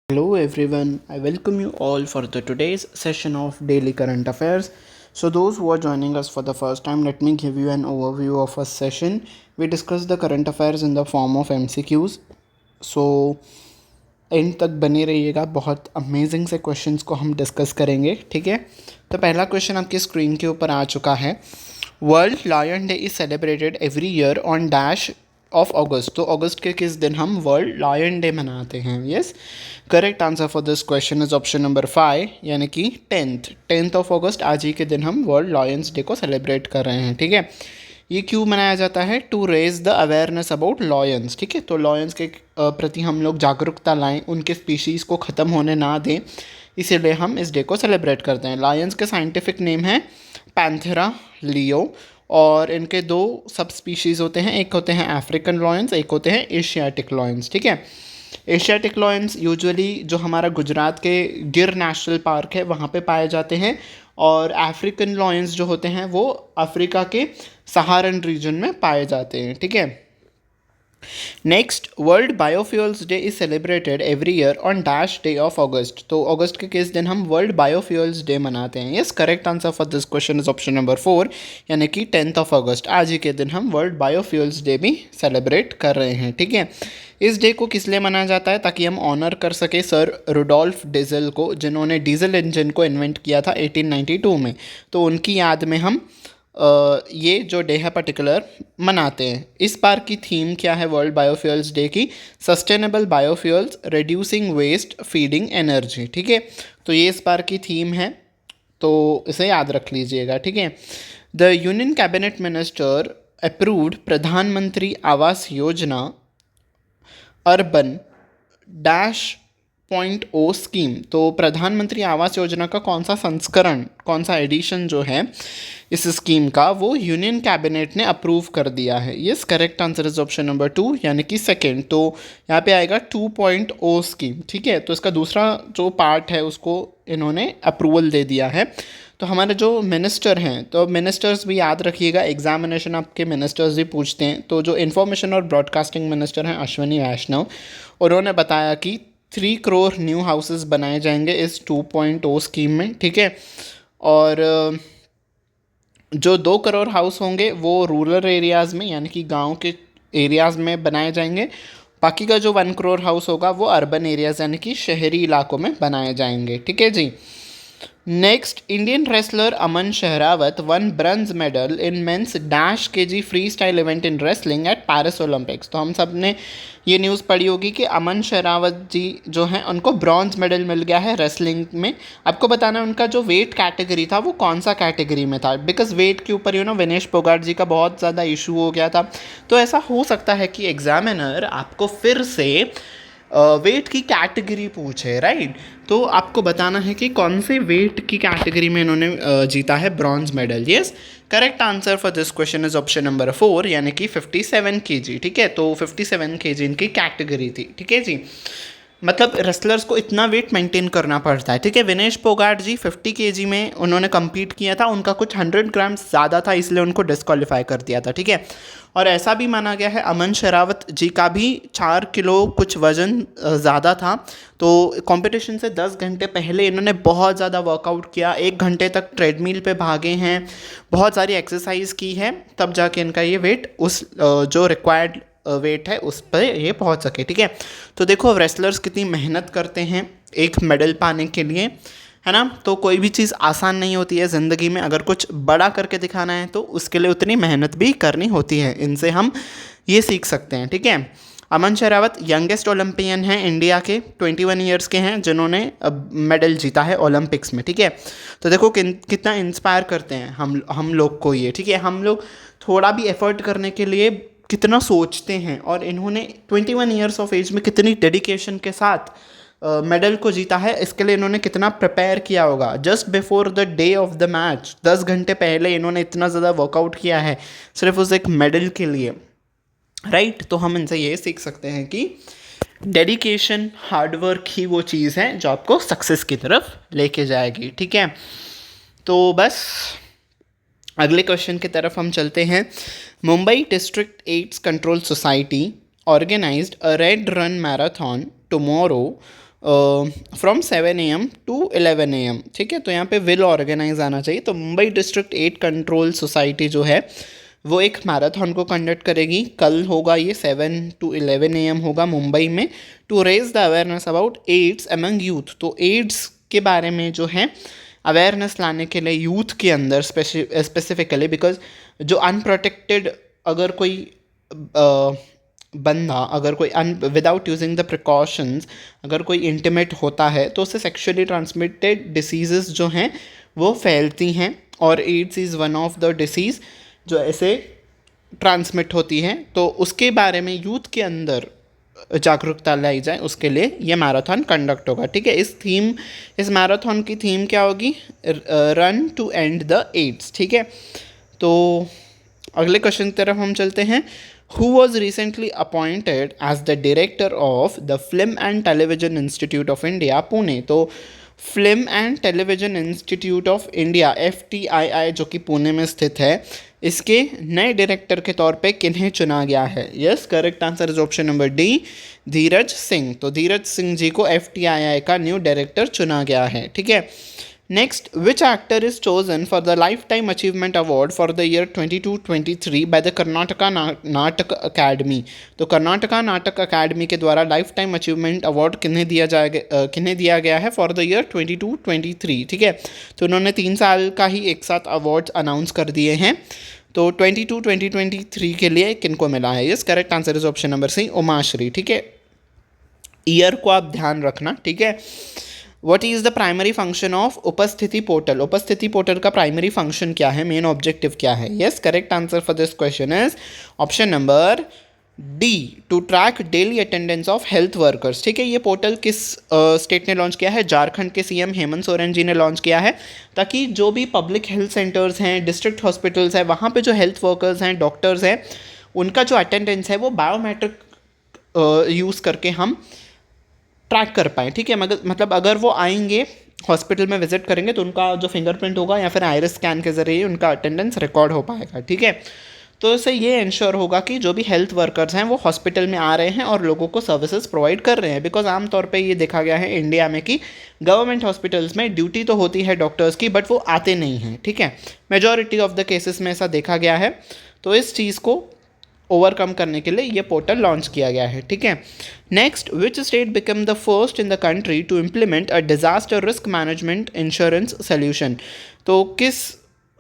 Hello everyone, I welcome you all for the today's session of Daily Current Affairs. So those who are joining us for the first time, let me give you an overview of a session. We discuss the current affairs in the form of MCQs. So and तक बने रहिएगा, बहुत amazing से questions को हम discuss करेंगे, ठीक है। तो पहला क्वेश्चन आपकी स्क्रीन के ऊपर आ चुका है। World lion day is celebrated every year on dash of August. तो अगस्त के किस दिन हम वर्ल्ड लायन डे मनाते हैं? Yes, correct answer for this question is option number 5, यानी कि 10th ऑफ अगस्त। आज ही के दिन हम वर्ल्ड लायंस डे को सेलिब्रेट कर रहे हैं, ठीक है। ये क्यों मनाया जाता है? To raise the awareness about lions, ठीक है। तो लॉयंस के प्रति हम लोग जागरूकता लाएं, उनके स्पीशीज़ को ख़त्म होने ना दें, इसीलिए हम इस डे को सेलिब्रेट करते हैं। लायंस के साइंटिफिक नेम है पैंथेरा लियो, और इनके दो सब स्पीशीज़ होते हैं, एक होते हैं अफ्रीकन लॉयंस, एक होते हैं एशियाटिक लॉयंस, ठीक है। एशियाटिक लॉयंस यूजुअली जो हमारा गुजरात के गिर नेशनल पार्क है वहाँ पे पाए जाते हैं, और अफ्रीकन लॉयंस जो होते हैं वो अफ्रीका के सहारन रीजन में पाए जाते हैं, ठीक है। Next, world biofuels day is celebrated every year on dash day of August. तो अगस्त के किस दिन हम वर्ल्ड बायोफ्यूल्स डे मनाते हैं? Yes, correct answer for this question is option number 4, यानी कि 10th ऑफ अगस्त। आज ही के दिन हम वर्ल्ड बायोफ्यूल्स डे भी सेलिब्रेट कर रहे हैं, ठीक है। इस डे को किस लिए मनाया जाता है? ताकि हम ऑनर कर सके सर रुडोल्फ डीजल को, जिन्होंने डीजल इंजन को इन्वेंट किया था 1892 में। तो उनकी याद में हम ये जो डे है पर्टिकुलर मनाते हैं। इस बार की थीम क्या है वर्ल्ड बायोफ्यूल्स डे की? Sustainable biofuels, reducing waste, feeding energy, ठीक है। तो ये इस बार की थीम है, तो इसे याद रख लीजिएगा, ठीक है। The union cabinet minister approved Pradhan Mantri Awas Yojana urban dash point O scheme. तो प्रधानमंत्री आवास योजना का कौन सा संस्करण, कौन सा एडिशन जो है इस स्कीम का, वो यूनियन कैबिनेट ने अप्रूव कर दिया है। Yes, correct answer is option number 2, यानी कि सेकेंड। तो यहाँ पे आएगा 2.0 स्कीम, ठीक है। तो इसका दूसरा जो पार्ट है उसको इन्होंने अप्रूवल दे दिया है। तो हमारे जो मिनिस्टर हैं, तो मिनिस्टर्स भी याद रखिएगा, एग्जामिनेशन आपके मिनिस्टर्स भी पूछते हैं। तो जो इन्फॉर्मेशन और ब्रॉडकास्टिंग मिनिस्टर हैं अश्विनी वैष्णव, उन्होंने बताया कि 3 करोड़ न्यू हाउसेस बनाए जाएंगे इस 2.0 स्कीम में, ठीक है। और जो 2 करोड़ हाउस होंगे वो रूरल एरियाज़ में, यानी कि गांव के एरियाज़ में बनाए जाएंगे। बाकी का जो 1 करोड़ हाउस होगा वो अर्बन एरियाज़ यानी कि शहरी इलाकों में बनाए जाएंगे, ठीक है जी। Next, Indian wrestler Aman Sehrawat won bronze medal in men's dash KG freestyle event in wrestling at Paris Olympics. तो हम सब ने ये न्यूज़ पढ़ी होगी कि अमन शहरावत जी जो हैं उनको ब्रॉन्ज मेडल मिल गया है रेसलिंग में। आपको बताना है उनका जो वेट कैटेगरी था वो कौन सा कैटेगरी में था, बिकॉज वेट के ऊपर विनेश फोगाट जी का बहुत ज़्यादा इशू हो गया था। तो ऐसा हो सकता है कि एग्जामिनर आपको फिर से वेट की कैटेगरी पूछे, राइट। तो आपको बताना है कि कौन से वेट की कैटेगरी में इन्होंने जीता है bronze medal. Yes, correct answer for this question is option number 4, यानी कि 57 kg, ठीक है। तो 57 kg इनकी कैटेगरी थी, ठीक है जी। मतलब रेसलर्स को इतना वेट मेंटेन करना पड़ता है, ठीक है। विनेश फोगाट जी 50 kg में उन्होंने कम्पीट किया था, उनका कुछ 100 ग्राम्स ज़्यादा था, इसलिए उनको डिस्क्वालीफाई कर दिया था, ठीक है। और ऐसा भी माना गया है अमन शरावत जी का भी 4 किलो कुछ वज़न ज़्यादा था। तो कंपटीशन से 10 घंटे पहले इन्होंने बहुत ज़्यादा वर्कआउट किया, 1 घंटे तक ट्रेडमिल पे भागे हैं, बहुत सारी एक्सरसाइज की है, तब जाके इनका ये वेट उस जो रिक्वायर्ड वेट है उस पर ये पहुंच सके, ठीक है। तो देखो रेसलर्स कितनी मेहनत करते हैं एक मेडल पाने के लिए, है ना। तो कोई भी चीज़ आसान नहीं होती है ज़िंदगी में, अगर कुछ बड़ा करके दिखाना है तो उसके लिए उतनी मेहनत भी करनी होती है। इनसे हम ये सीख सकते हैं, ठीक है। अमन शरावत यंगेस्ट ओलंपियन हैं इंडिया के, 21 ईयर्स के हैं, जिन्होंने मेडल जीता है ओलंपिक्स में, ठीक है। तो देखो कितना इंस्पायर करते हैं हम लोग को ये, ठीक है। हम लोग थोड़ा भी एफर्ट करने के लिए कितना सोचते हैं, और इन्होंने 21 ईयर्स ऑफ एज में कितनी डेडिकेशन के साथ मेडल को जीता है, इसके लिए इन्होंने कितना प्रिपेयर किया होगा। Just before the day of the match 10 घंटे पहले इन्होंने इतना ज़्यादा वर्कआउट किया है सिर्फ उस एक मेडल के लिए, राइट। तो हम इनसे ये सीख सकते हैं कि डेडिकेशन, हार्डवर्क ही वो चीज़ है जो आपको सक्सेस की तरफ लेके जाएगी, ठीक है। तो बस अगले क्वेश्चन की तरफ हम चलते हैं। Mumbai district AIDS control society organized a red run marathon tomorrow from 7 AM to 11 AM, ठीक है। तो यहाँ पे विल ऑर्गेनाइज आना चाहिए। तो Mumbai district aid control society जो है वो एक मैराथन को कंडक्ट करेगी। कल होगा ये 7 to 11 AM होगा मुंबई में, to raise the awareness about AIDS among youth. तो एड्स के बारे में जो है अवेयरनेस लाने के लिए यूथ के अंदर स्पेसिफिकली, बिकॉज जो अनप्रोटेक्टेड अगर कोई बंदा, अगर कोई विदाउट यूजिंग द प्रिकॉशंस अगर कोई इंटीमेट होता है तो उससे सेक्शुअली ट्रांसमिटेड डिसीजेस जो हैं वो फैलती हैं, और AIDS is one of the diseases जो ऐसे ट्रांसमिट होती हैं। तो उसके बारे में यूथ के अंदर जागरूकता लाई जाए, उसके लिए ये मैराथन कंडक्ट होगा, ठीक है। इस मैराथन की थीम क्या होगी? Run to end the AIDS, ठीक है। तो अगले क्वेश्चन की तरफ हम चलते हैं। Who was recently appointed as the director of the Film and Television Institute of India, Pune? तो film and television institute of India FTII जो कि पुणे में स्थित है, इसके नए डायरेक्टर के तौर पे किन्हें चुना गया है? Yes, correct answer is option number D, Dheeraj Singh. तो धीरज सिंह जी को FTII का न्यू डायरेक्टर चुना गया है, ठीक है। Next, which actor is chosen for the life time achievement award for the year 22-23 by the Karnataka नाटक अकेडमी? तो कर्नाटका नाटक अकेडमी के द्वारा लाइफ टाइम अचीवमेंट अवार्ड किन्हें दिया गया है फॉर द ईयर 22-23, ठीक है। तो उन्होंने 3 साल का ही एक साथ अवार्ड्स अनाउंस कर दिए हैं। तो 2022-2023 के लिए किनको मिला है? Yes, correct answer is option number C, Umashree, ठीक है। ईयर को आप ध्यान रखना, ठीक है। What is the primary function of Upasthiti portal? Upasthiti portal का प्राइमरी फंक्शन क्या है, मेन ऑब्जेक्टिव क्या है? Yes, correct answer for this question is option number D, to track daily attendance of health workers, ठीक है। ये पोर्टल किस स्टेट ने लॉन्च किया है? झारखंड के CM हेमंत सोरेन जी ने लॉन्च किया है, ताकि जो भी पब्लिक हेल्थ सेंटर्स हैं, डिस्ट्रिक्ट हॉस्पिटल्स हैं, वहाँ पे जो हेल्थ वर्कर्स हैं, डॉक्टर्स हैं, उनका जो अटेंडेंस है वो बायोमेट्रिक यूज़ करके हम ट्रैक कर पाएँ, ठीक है। मतलब अगर वो आएंगे हॉस्पिटल में विजिट करेंगे तो उनका जो फिंगरप्रिंट होगा या फिर आइरिस स्कैन के ज़रिए उनका अटेंडेंस रिकॉर्ड हो पाएगा, ठीक है। तो इससे ये इंश्योर होगा कि जो भी हेल्थ वर्कर्स हैं वो हॉस्पिटल में आ रहे हैं और लोगों को सर्विसेज प्रोवाइड कर रहे हैं। बिकॉज आमतौर पे ये देखा गया है इंडिया में कि गवर्नमेंट हॉस्पिटल्स में ड्यूटी तो होती है डॉक्टर्स की, बट वो आते नहीं हैं, ठीक है। मेजॉरिटी ऑफ द केसेस में ऐसा देखा गया है। तो इस चीज़ को ओवरकम करने के लिए ये पोर्टल लॉन्च किया गया है, ठीक है। Next, which state become the first in the country to implement a disaster risk management insurance solution? तो किस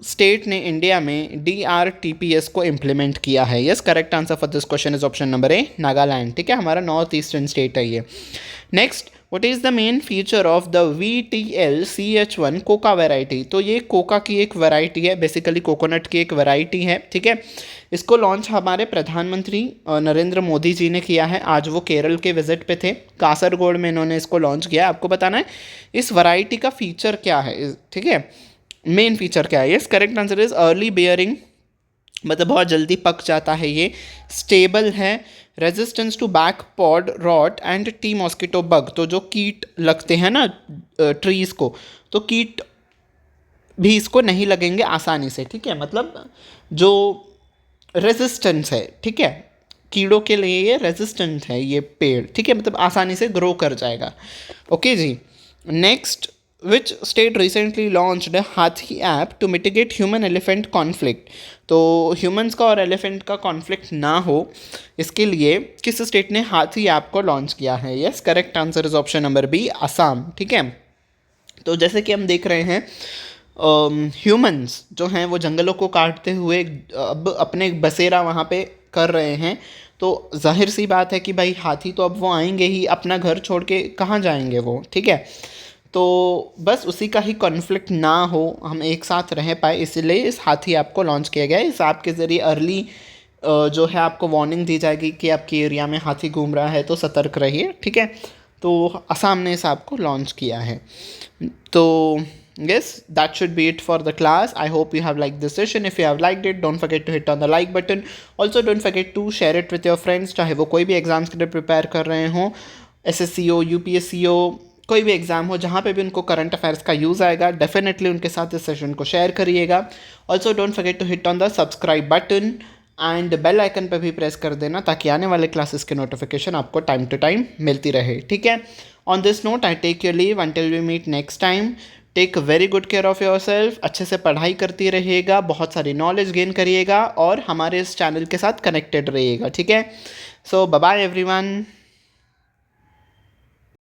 स्टेट ने इंडिया में DRTPS को इम्प्लीमेंट किया है? Yes, correct answer for this question is option number A, Nagaland, ठीक है। हमारा नॉर्थ ईस्टर्न स्टेट है ये। Next, what is the main feature of the VTL-CH1 Coca variety? तो ये कोका की एक वैरायटी है, बेसिकली कोकोनट की एक वैरायटी है, ठीक है। इसको लॉन्च हमारे प्रधानमंत्री नरेंद्र मोदी जी ने किया है। आज वो केरल के विजिट पे थे, कासरगोड में इन्होंने इसको लॉन्च किया। आपको बताना है इस वैरायटी का फीचर क्या है, ठीक है, मेन फीचर क्या है? Yes, correct answer is early bearing, मतलब बहुत जल्दी पक जाता है ये, स्टेबल है, resistance to back pod rot and tea mosquito bug. तो जो कीट लगते हैं ना ट्रीज़ को, तो कीट भी इसको नहीं लगेंगे आसानी से, ठीक है। मतलब जो रेजिस्टेंस है, ठीक है, कीड़ों के लिए ये रेजिस्टेंट है ये पेड़, ठीक है, मतलब आसानी से ग्रो कर जाएगा। ओके जी। Next, which state recently launched Haathi app to mitigate human elephant conflict? तो ह्यूमंस का और एलिफेंट का कॉन्फ्लिक्ट ना हो, इसके लिए किस स्टेट ने हाथी ऐप को लॉन्च किया है? Yes, correct answer is option number B, Assam, ठीक है। तो जैसे कि हम देख रहे हैं ह्यूमंस जो हैं वो जंगलों को काटते हुए अब अपने बसेरा वहाँ पे कर रहे हैं। तो जाहिर सी बात है कि भाई हाथी तो अब वो आएंगे ही, अपना घर छोड़ के कहाँ जाएंगे वो, ठीक है। तो बस उसी का ही कॉन्फ्लिक्ट ना हो, हम एक साथ रह पाए, इसलिए इस हाथी ऐप को लॉन्च किया गया है। इस ऐप के ज़रिए अर्ली जो है आपको वार्निंग दी जाएगी कि आपके एरिया में हाथी घूम रहा है, तो सतर्क रहिए, ठीक है। तो असम ने इस ऐप को लॉन्च किया है। तो yes, that should be it for the class. I hope you have liked this session. If you have liked it, don't forget to hit on the like button. Also don't forget to share it with your friends, चाहे वो कोई भी exams के लिए prepare कर रहे हों, SSC हो, UPSC हो, कोई भी एग्ज़ाम हो, जहाँ पे भी उनको करंट अफेयर्स का यूज़ आएगा, डेफिनेटली उनके साथ इस सेशन को शेयर करिएगा। Also don't forget to hit on the subscribe button and bell icon पर भी प्रेस कर देना, ताकि आने वाले क्लासेस के नोटिफिकेशन आपको टाइम टू टाइम मिलती रहे, ठीक है। On this note I take your leave until we meet next time. Take very good care of yourself. अच्छे से पढ़ाई करती रहिएगा, बहुत सारी नॉलेज गेन करिएगा और हमारे इस चैनल के साथ कनेक्टेड रहिएगा. ठीक है. सो बाय बाय एवरीवन.